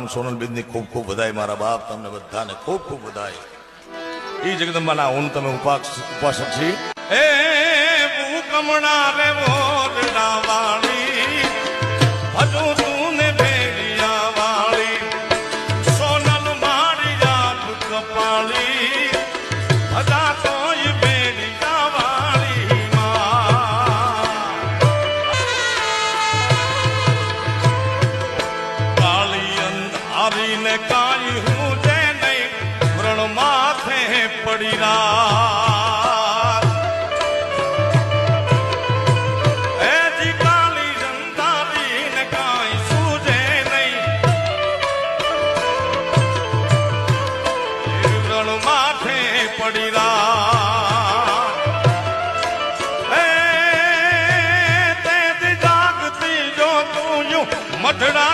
સોનલબેન ની ખૂબ ખૂબ વધાઈ, મારા બાપ તમને બધાને ખૂબ ખૂબ વધાઈ. ઈ જગદંબાના હું તમે ઉપાસક છી. એ ભૂકમણા રે મોરડા વાળી, હજુ તું ને ભેડિયા વાળી, સોનલ મારી આપ કપાળી, હજા તોય ભેડિયા વાળી કાળી અંધારીને કાંઈ હું જે નહીં, વ્રણ માથે પડી રાત. એજી કાળી અંધારીને કાંઈ સૂજે નહીં, વ્રણ માથે પડી રાત. એ તે જાગતી જો તું મઢડા